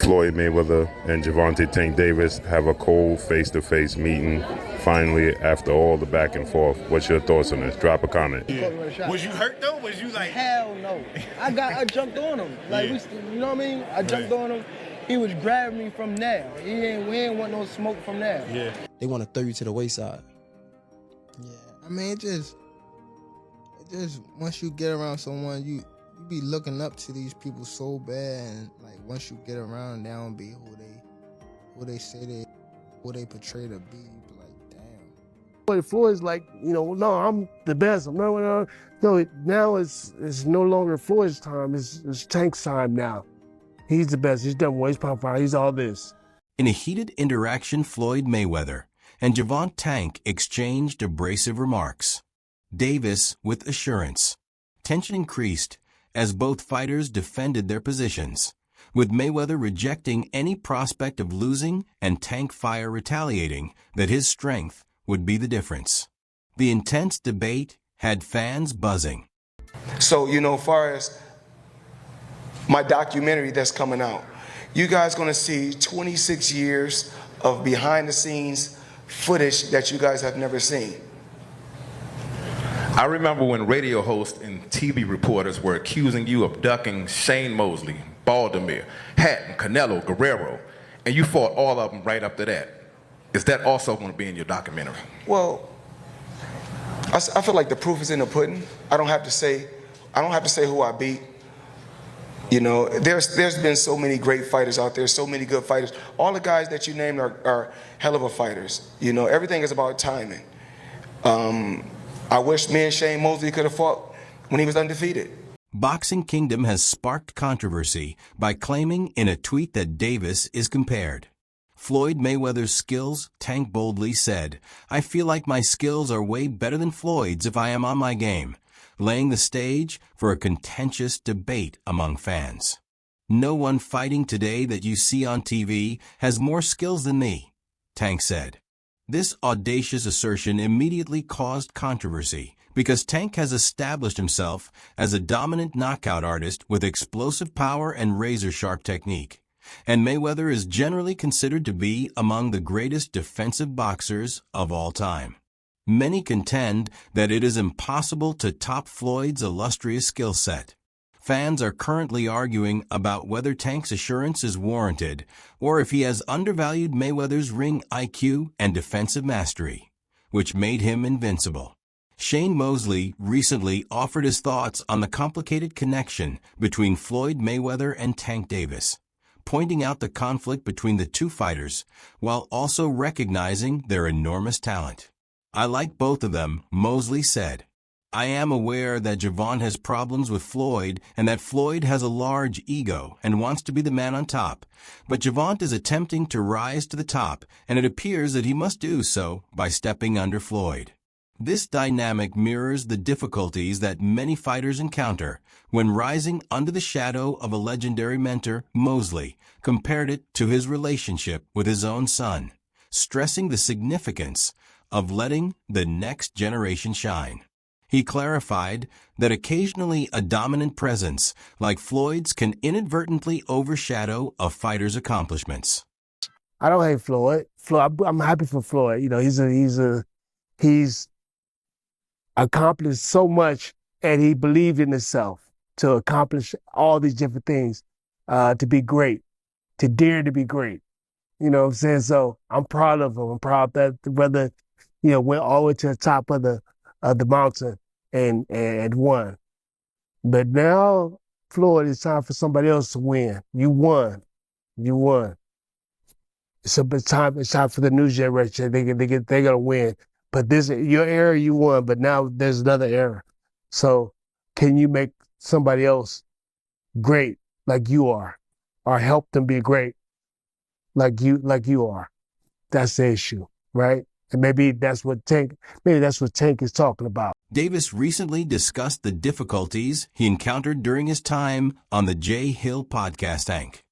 Floyd Mayweather and Gervonta Tank Davis have a cold face-to-face meeting finally after all the back and forth. What's your thoughts on this? Drop a comment. Yeah. Was you hurt though? Was you like? Hell no. I jumped on him. Like you know what I mean? I jumped on him. He was grabbing me from there. We ain't want no smoke from there. Yeah. They want to throw you to the wayside. Yeah. I mean, it just once you get around someone, you be looking up to these people so bad, and like once you get around, they don't be who they say who they portray to be. You be like, damn. But Floyd's like, no, I'm the best. No, now it's no longer Floyd's time. It's Tank's time now. He's the best. He's done well. He's pound fighter. He's all this. In a heated interaction, Floyd Mayweather and Gervonta Tank exchanged abrasive remarks. Davis with assurance. Tension increased as both fighters defended their positions, with Mayweather rejecting any prospect of losing and Tank Fire retaliating that his strength would be the difference. The intense debate had fans buzzing. So, as far as my documentary that's coming out, you guys gonna see 26 years of behind-the-scenes footage that you guys have never seen. I remember when radio hosts and TV reporters were accusing you of ducking Shane Mosley, Baldomir, Hatton, Canelo, Guerrero, and you fought all of them right up to that. Is that also going to be in your documentary? Well, I feel like the proof is in the pudding. I don't have to say who I beat. There's been so many great fighters out there, so many good fighters. All the guys that you named are hell of a fighters. Everything is about timing. I wish me and Shane Mosley could have fought when he was undefeated. Boxing Kingdom has sparked controversy by claiming in a tweet that Davis is compared. Floyd Mayweather's skills, Tank boldly said, "I feel like my skills are way better than Floyd's if I am on my game," laying the stage for a contentious debate among fans. "No one fighting today that you see on TV has more skills than me," Tank said. This audacious assertion immediately caused controversy because Tank has established himself as a dominant knockout artist with explosive power and razor-sharp technique, and Mayweather is generally considered to be among the greatest defensive boxers of all time. Many contend that it is impossible to top Floyd's illustrious skill set. Fans are currently arguing about whether Tank's assurance is warranted or if he has undervalued Mayweather's ring IQ and defensive mastery, which made him invincible. Shane Mosley recently offered his thoughts on the complicated connection between Floyd Mayweather and Tank Davis, pointing out the conflict between the two fighters while also recognizing their enormous talent. "I like both of them," Mosley said. "I am aware that Gervonta has problems with Floyd and that Floyd has a large ego and wants to be the man on top, but Gervonta is attempting to rise to the top, and it appears that he must do so by stepping under Floyd." This dynamic mirrors the difficulties that many fighters encounter when rising under the shadow of a legendary mentor. Mosley compared it to his relationship with his own son, stressing the significance of letting the next generation shine. He clarified that occasionally a dominant presence like Floyd's can inadvertently overshadow a fighter's accomplishments. I don't hate Floyd. I'm happy for Floyd. He's accomplished so much, and he believed in himself to accomplish all these different things, to be great, to dare to be great. You know what I'm saying? So I'm proud of him. I'm proud that the brother, went all the way to the top of the mountain and won. But now, Floyd, it's time for somebody else to win. You won. So it's time for the new generation. They're gonna win. But your era, you won. But now there's another era. So can you make somebody else great like you are, or help them be great like you are? That's the issue, right? And maybe that's what Tank is talking about. Davis recently discussed the difficulties he encountered during his time on the Jay Hill podcast Tank,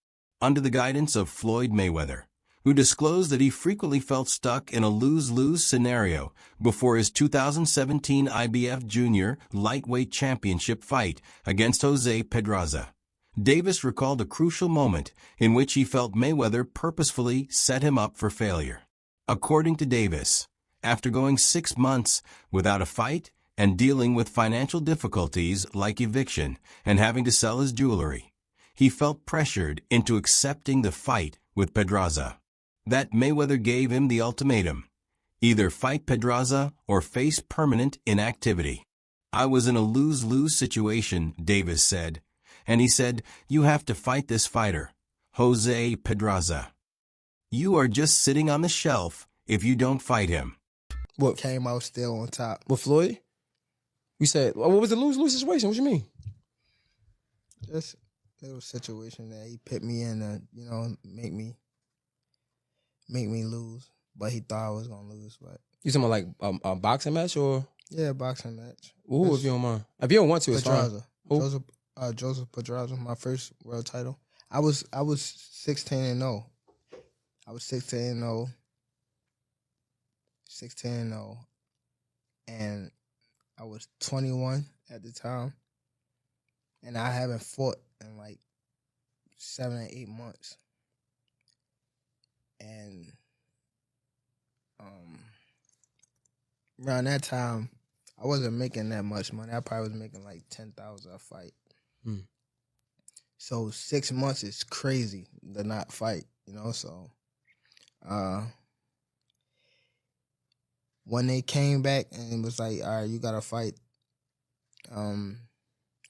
under the guidance of Floyd Mayweather, who disclosed that he frequently felt stuck in a lose-lose scenario before his 2017 IBF Junior Lightweight Championship fight against Jose Pedraza. Davis recalled a crucial moment in which he felt Mayweather purposefully set him up for failure. According to Davis, after going 6 months without a fight and dealing with financial difficulties like eviction and having to sell his jewelry, he felt pressured into accepting the fight with Pedraza. That Mayweather gave him the ultimatum: either fight Pedraza or face permanent inactivity. I was in a lose-lose situation, Davis said, and he said, you have to fight this fighter, Jose Pedraza. You are just sitting on the shelf if you don't fight him. What came out still on top? With Floyd? We said, what was the lose-lose situation? What you mean? Just a little situation that he put me in to, make me lose. But he thought I was gonna lose. But You talking about like a boxing match or? yeah, boxing match. Ooh, if you don't mind. If you don't want to, it's fine. Pedraza. Who? Joseph Pedraza, my first world title. I was 16-0. I was 16-0. 16-0. And I was 21 at the time. And I haven't fought in like 7 or 8 months. And around that time, I wasn't making that much money. I probably was making like $10,000 a fight. So 6 months is crazy to not fight, So when they came back and it was like, all right, you gotta fight.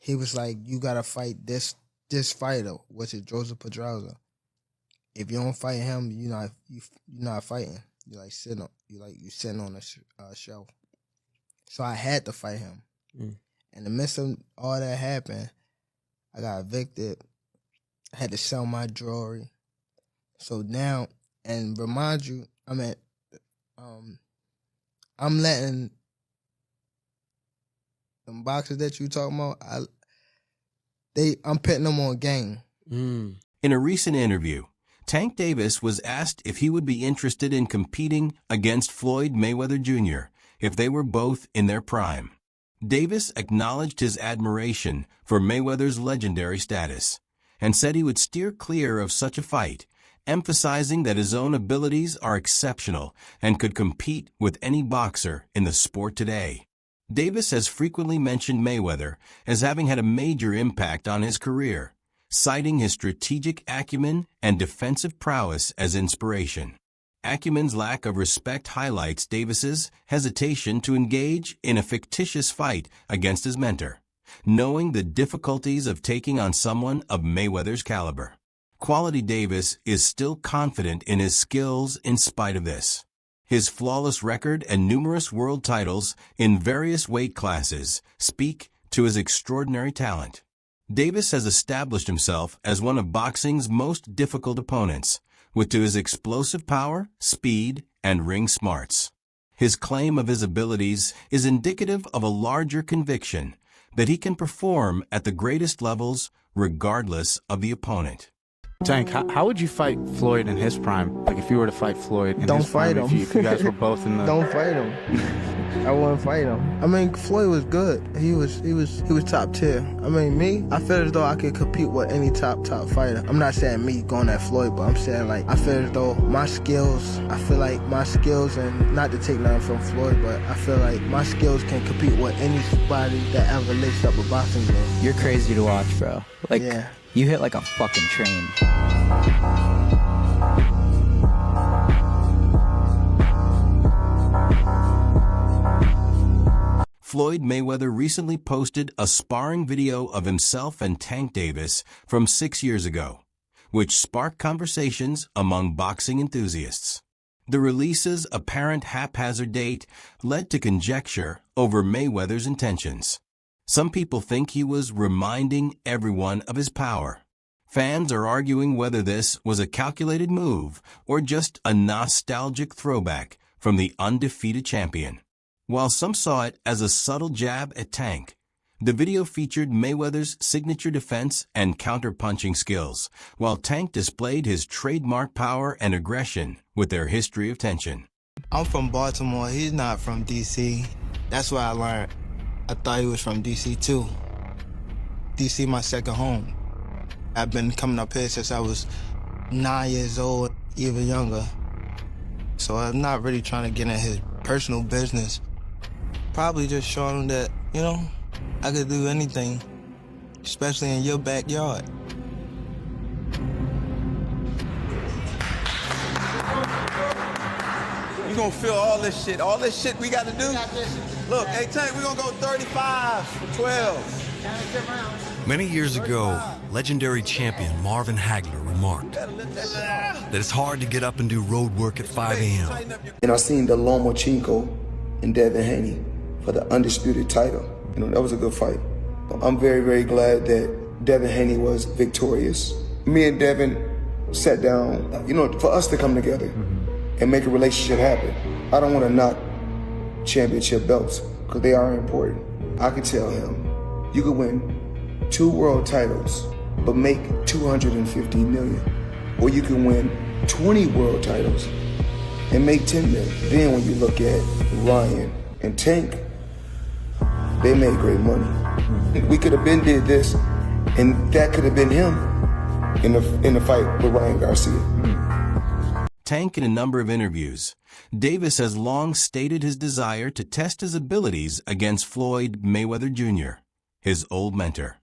He was like, you gotta fight this fighter, which is Joseph Pedraza. If you don't fight him, you're not fighting. You're like sitting on a shelf. So I had to fight him. In the midst of all that happened, I got evicted. I had to sell my jewelry. So now, and remind you, I'm letting them boxers that you talking about, I'm putting them on game. In a recent interview, Tank Davis was asked if he would be interested in competing against Floyd Mayweather Jr. if they were both in their prime. Davis acknowledged his admiration for Mayweather's legendary status and said he would steer clear of such a fight, emphasizing that his own abilities are exceptional and could compete with any boxer in the sport today. Davis has frequently mentioned Mayweather as having had a major impact on his career, citing his strategic acumen and defensive prowess as inspiration. Acumen's lack of respect highlights Davis's hesitation to engage in a fictitious fight against his mentor, knowing the difficulties of taking on someone of Mayweather's caliber. Quality Davis is still confident in his skills in spite of this. His flawless record and numerous world titles in various weight classes speak to his extraordinary talent. Davis has established himself as one of boxing's most difficult opponents, with to his explosive power, speed, and ring smarts. His claim of his abilities is indicative of a larger conviction that he can perform at the greatest levels regardless of the opponent. Tank, how would you fight Floyd in his prime? Like if you were to fight Floyd in Don't his prime, fight him. if you guys were both in the... Don't fight him. I wouldn't fight him. I mean, Floyd was good. He was top tier. I mean, me, I feel as though I could compete with any top fighter. I'm not saying me going at Floyd, but I'm saying like I feel as though my skills, and not to take nothing from Floyd, but I feel like my skills can compete with anybody that ever laced up a boxing game. You're crazy to watch, bro. Like, yeah. You hit like a fucking train. Floyd Mayweather recently posted a sparring video of himself and Tank Davis from 6 years ago, which sparked conversations among boxing enthusiasts. The release's apparent haphazard date led to conjecture over Mayweather's intentions. Some people think he was reminding everyone of his power. Fans are arguing whether this was a calculated move or just a nostalgic throwback from the undefeated champion. While some saw it as a subtle jab at Tank, the video featured Mayweather's signature defense and counter-punching skills, while Tank displayed his trademark power and aggression with their history of tension. I'm from Baltimore. He's not from D.C. That's what I learned. I thought he was from D.C. too. D.C. my second home. I've been coming up here since I was 9 years old, even younger. So I'm not really trying to get in his personal business. Probably just showing him that, you know, I could do anything, especially in your backyard. You gonna feel all this shit we gotta do? Look, hey Tank, we gonna go 35 for 12. Many years ago, legendary champion Marvin Hagler remarked that it's hard to get up and do road work at 5 a.m. And I seen the Lomachenko and Devin Haney for the undisputed title. You know, that was a good fight. I'm very, very glad that Devin Haney was victorious. Me and Devin sat down, you know, for us to come together and make a relationship happen. I don't want to knock championship belts because they are important. I could tell him, you could win 2 world titles, but make $250 million. Or you can win 20 world titles and make $10 million. Then when you look at Ryan and Tank, they made great money. We could have been did this, and that could have been him in the fight with Ryan Garcia. Tank in a number of interviews, Davis has long stated his desire to test his abilities against Floyd Mayweather Jr., his old mentor.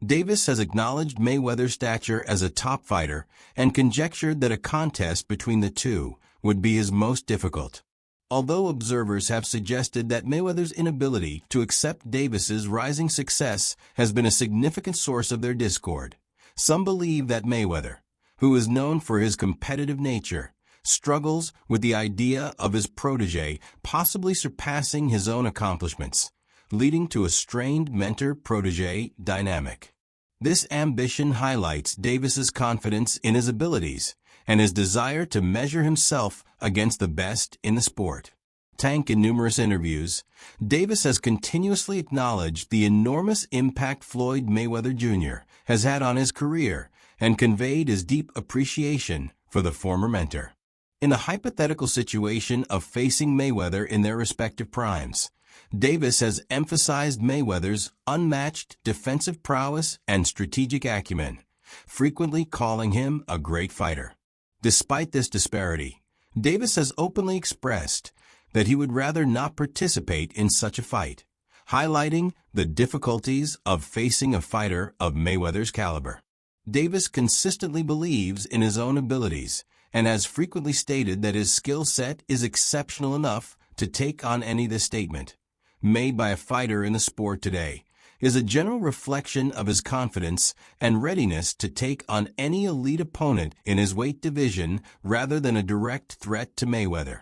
Davis has acknowledged Mayweather's stature as a top fighter and conjectured that a contest between the two would be his most difficult. Although observers have suggested that Mayweather's inability to accept Davis's rising success has been a significant source of their discord, some believe that Mayweather, who is known for his competitive nature, struggles with the idea of his protege possibly surpassing his own accomplishments, leading to a strained mentor-protege dynamic. This ambition highlights Davis's confidence in his abilities and his desire to measure himself against the best in the sport. Tank in numerous interviews, Davis has continuously acknowledged the enormous impact Floyd Mayweather Jr. has had on his career and conveyed his deep appreciation for the former mentor. In a hypothetical situation of facing Mayweather in their respective primes, Davis has emphasized Mayweather's unmatched defensive prowess and strategic acumen, frequently calling him a great fighter. Despite this disparity, Davis has openly expressed that he would rather not participate in such a fight, highlighting the difficulties of facing a fighter of Mayweather's caliber. Davis consistently believes in his own abilities and has frequently stated that his skill set is exceptional enough to take on any. This statement, made by a fighter in the sport today, is a general reflection of his confidence and readiness to take on any elite opponent in his weight division rather than a direct threat to Mayweather.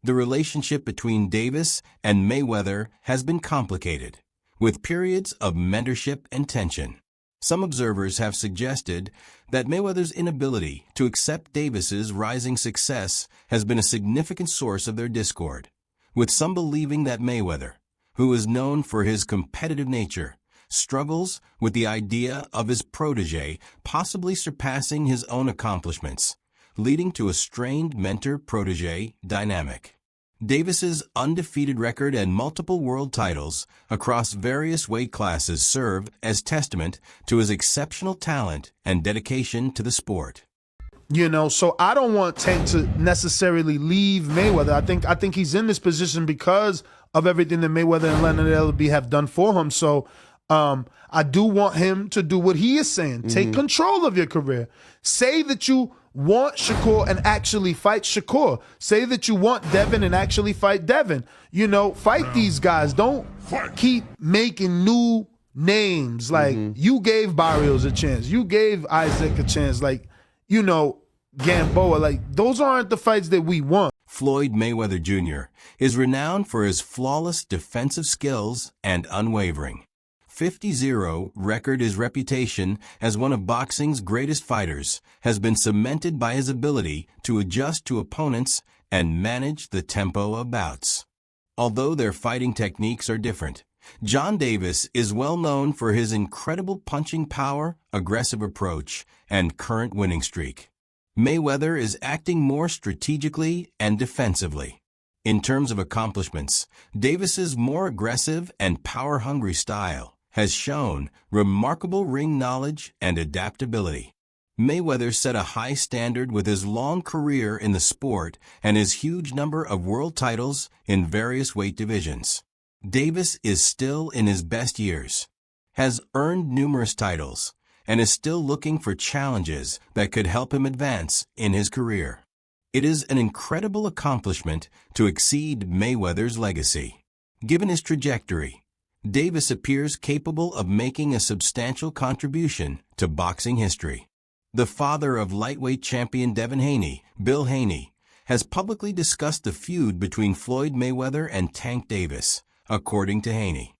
The relationship between Davis and Mayweather has been complicated, with periods of mentorship and tension. Some observers have suggested that Mayweather's inability to accept Davis's rising success has been a significant source of their discord, with some believing that Mayweather, who is known for his competitive nature, struggles with the idea of his protege possibly surpassing his own accomplishments, leading to a strained mentor-protege dynamic. Davis's undefeated record and multiple world titles across various weight classes serve as testament to his exceptional talent and dedication to the sport. You know, so I don't want Tank to necessarily leave Mayweather. I think he's in this position because of everything that Mayweather and Leonard Ellerbe have done for him. So I do want him to do what he is saying. Take control of your career. Say that you want Shakur and actually fight Shakur. Say that you want Devin and actually fight Devin. You know, fight these guys. Don't keep making new names. Like, you gave Barrios a chance. You gave Isaac a chance. Like, you know, Gamboa. Like, those aren't the fights that we want. Floyd Mayweather Jr. is renowned for his flawless defensive skills and unwavering 50-0 record. His reputation as one of boxing's greatest fighters has been cemented by his ability to adjust to opponents and manage the tempo of bouts. Although their fighting techniques are different, John Davis is well known for his incredible punching power, aggressive approach, and current winning streak. Mayweather is acting more strategically and defensively. In terms of accomplishments, Davis's more aggressive and power-hungry style has shown remarkable ring knowledge and adaptability. Mayweather set a high standard with his long career in the sport and his huge number of world titles in various weight divisions. Davis is still in his best years, has earned numerous titles, and is still looking for challenges that could help him advance in his career. It is an incredible accomplishment to exceed Mayweather's legacy. Given his trajectory, Davis appears capable of making a substantial contribution to boxing history. The father of lightweight champion Devin Haney, Bill Haney, has publicly discussed the feud between Floyd Mayweather and Tank Davis, according to Haney.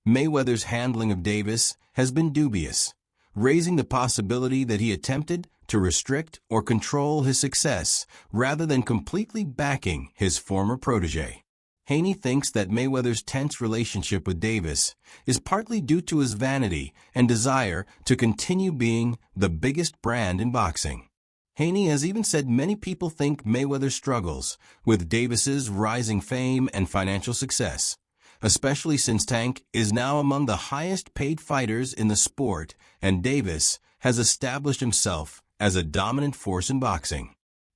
Mayweather's handling of Davis has been dubious, raising the possibility that he attempted to restrict or control his success rather than completely backing his former protege. Haney thinks that Mayweather's tense relationship with Davis is partly due to his vanity and desire to continue being the biggest brand in boxing. Haney has even said many people think Mayweather struggles with Davis's rising fame and financial success, especially since Tank is now among the highest paid fighters in the sport and Davis has established himself as a dominant force in boxing.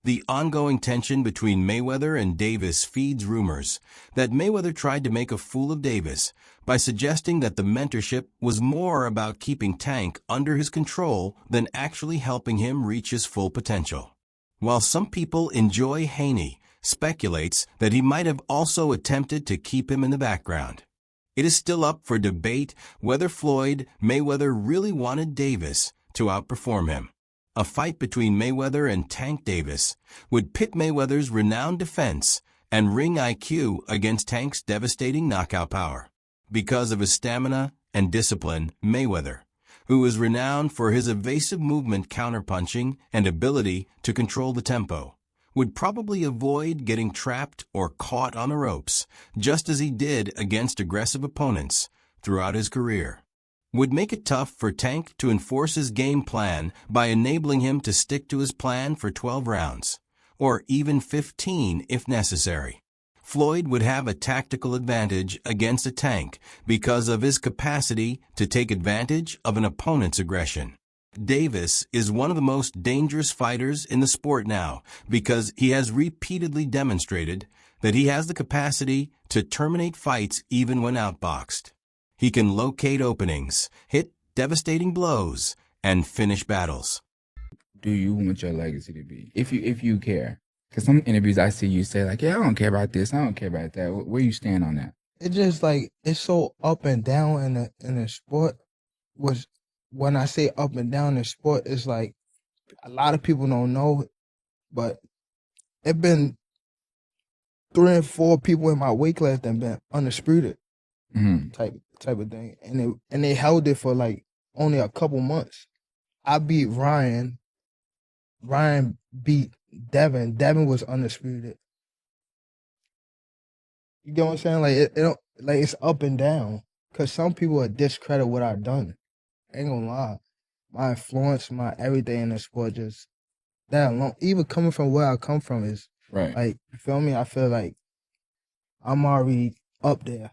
The ongoing tension between Mayweather and Davis feeds rumors that Mayweather tried to make a fool of Davis by suggesting that the mentorship was more about keeping Tank under his control than actually helping him reach his full potential. While some people enjoy Haney, speculates that he might have also attempted to keep him in the background. It is still up for debate whether Floyd Mayweather really wanted Davis to outperform him. A fight between Mayweather and Tank Davis would pit Mayweather's renowned defense and ring IQ against Tank's devastating knockout power. Because of his stamina and discipline, Mayweather, who is renowned for his evasive movement counterpunching and ability to control the tempo, would probably avoid getting trapped or caught on the ropes, just as he did against aggressive opponents throughout his career. Would make it tough for Tank to enforce his game plan by enabling him to stick to his plan for 12 rounds, or even 15 if necessary. Floyd would have a tactical advantage against a Tank because of his capacity to take advantage of an opponent's aggression. Davis is one of the most dangerous fighters in the sport now because he has repeatedly demonstrated that he has the capacity to terminate fights even when outboxed. He can locate openings, hit devastating blows, and finish battles. Do you want your legacy to be? If you care. Because some interviews I see you say like, yeah, I don't care about this, I don't care about that. Where you stand on that? It's just like, it's so up and down in the sport. When I say up and down in the sport, it's like a lot of people don't know, but it been 3 and 4 people in my weight class that been undisputed. Type of thing, and they held it for like only a couple months. I beat Ryan beat Devin was undisputed. You get what I'm saying? Like it don't, like it's up and down because some people will discredit what I've done. Ain't gonna lie, my influence, my everything in the sport, just that alone. Even coming from where I come from is right. Like, you feel me? I feel like I'm already up there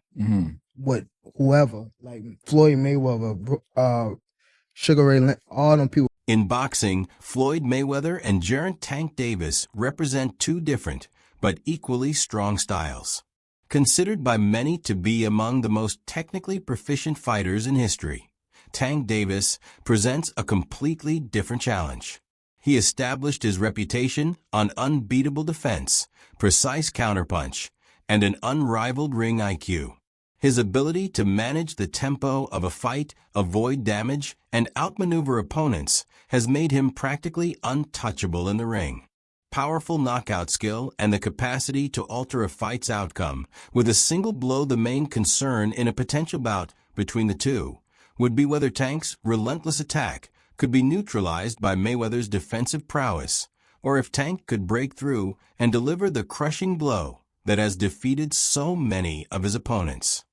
with whoever, like Floyd Mayweather, Sugar Ray Leonard, all them people. In boxing, Floyd Mayweather and Gervonta Tank Davis represent two different but equally strong styles. Considered by many to be among the most technically proficient fighters in history, Tank Davis presents a completely different challenge. He established his reputation on unbeatable defense, precise counterpunch, and an unrivaled ring IQ. His ability to manage the tempo of a fight, avoid damage, and outmaneuver opponents has made him practically untouchable in the ring. Powerful knockout skill and the capacity to alter a fight's outcome with a single blow. The main concern in a potential bout between the two would be whether Tank's relentless attack could be neutralized by Mayweather's defensive prowess, or if Tank could break through and deliver the crushing blow that has defeated so many of his opponents.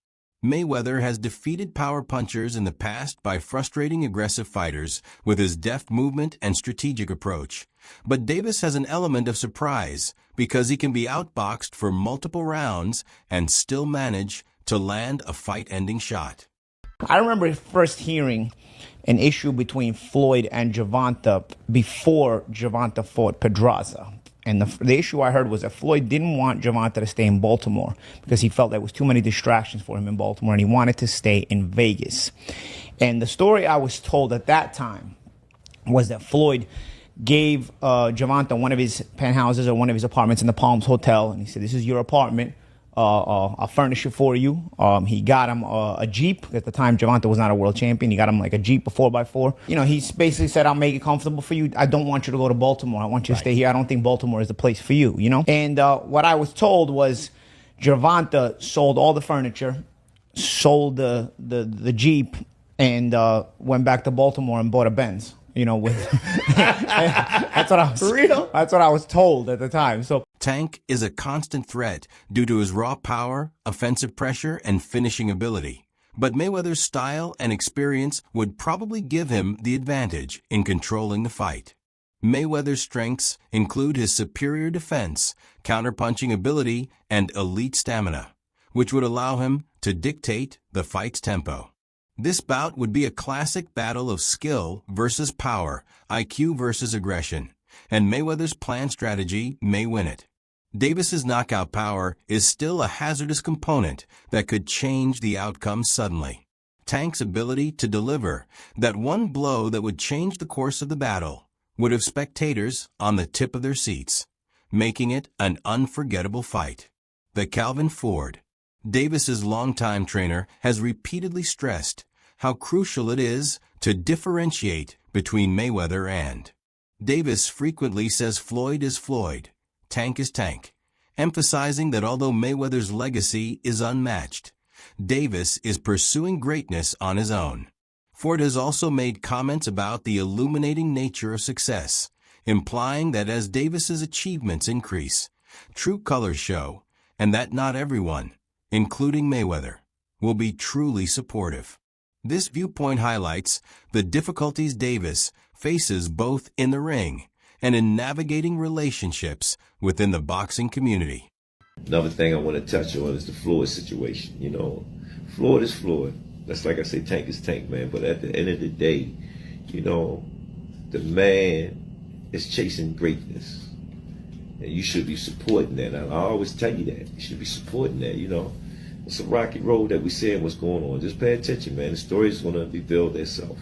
Mayweather has defeated power punchers in the past by frustrating aggressive fighters with his deft movement and strategic approach. But Davis has an element of surprise because he can be outboxed for multiple rounds and still manage to land a fight-ending shot. I remember first hearing an issue between Floyd and Gervonta before Gervonta fought Pedraza. And the issue I heard was that Floyd didn't want Gervonta to stay in Baltimore because he felt there was too many distractions for him in Baltimore, and he wanted to stay in Vegas. And the story I was told at that time was that Floyd gave Gervonta one of his penthouses or one of his apartments in the Palms Hotel, and he said, "This is your apartment. I'll furnish it for you." He got him a Jeep. At the time, Gervonta was not a world champion. He got him like a Jeep, a 4x4. You know, he basically said, "I'll make it comfortable for you. I don't want you to go to Baltimore. I want you to stay here. I don't think Baltimore is the place for you," you know? And what I was told was Gervonta sold all the furniture, sold the Jeep, and went back to Baltimore and bought a Benz. You know, with that's what I was. For real? That's what I was told at the time. So Tank is a constant threat due to his raw power, offensive pressure, and finishing ability. But Mayweather's style and experience would probably give him the advantage in controlling the fight. Mayweather's strengths include his superior defense, counterpunching ability, and elite stamina, which would allow him to dictate the fight's tempo. This bout would be a classic battle of skill versus power, IQ versus aggression, and Mayweather's planned strategy may win it. Davis's knockout power is still a hazardous component that could change the outcome suddenly. Tank's ability to deliver that one blow that would change the course of the battle would have spectators on the tip of their seats, making it an unforgettable fight. The Calvin Ford, Davis's longtime trainer, has repeatedly stressed how crucial it is to differentiate between Mayweather and. Davis frequently says Floyd is Floyd, Tank is Tank, emphasizing that although Mayweather's legacy is unmatched, Davis is pursuing greatness on his own. Ford has also made comments about the illuminating nature of success, implying that as Davis's achievements increase, true colors show, and that not everyone, including Mayweather, will be truly supportive. This viewpoint highlights the difficulties Davis faces both in the ring and in navigating relationships within the boxing community. Another thing I want to touch on is the Floyd situation. You know, Floyd is Floyd. That's like I say, Tank is Tank, man. But at the end of the day, you know, the man is chasing greatness. And you should be supporting that. I always tell you that. You should be supporting that, you know. It's a rocky road that we see what's going on. Just pay attention, man. The story is going to reveal itself,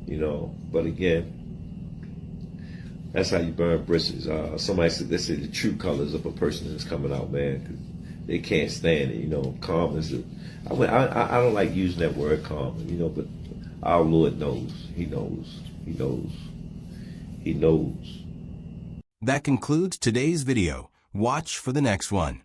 you know. But again, that's how you burn bridges. Somebody said, they say the true colors of a person that's coming out, man, 'cause they can't stand it, you know. Calm is I don't like using that word calm, you know, but our Lord knows. He knows. He knows. He knows. That concludes today's video. Watch for the next one.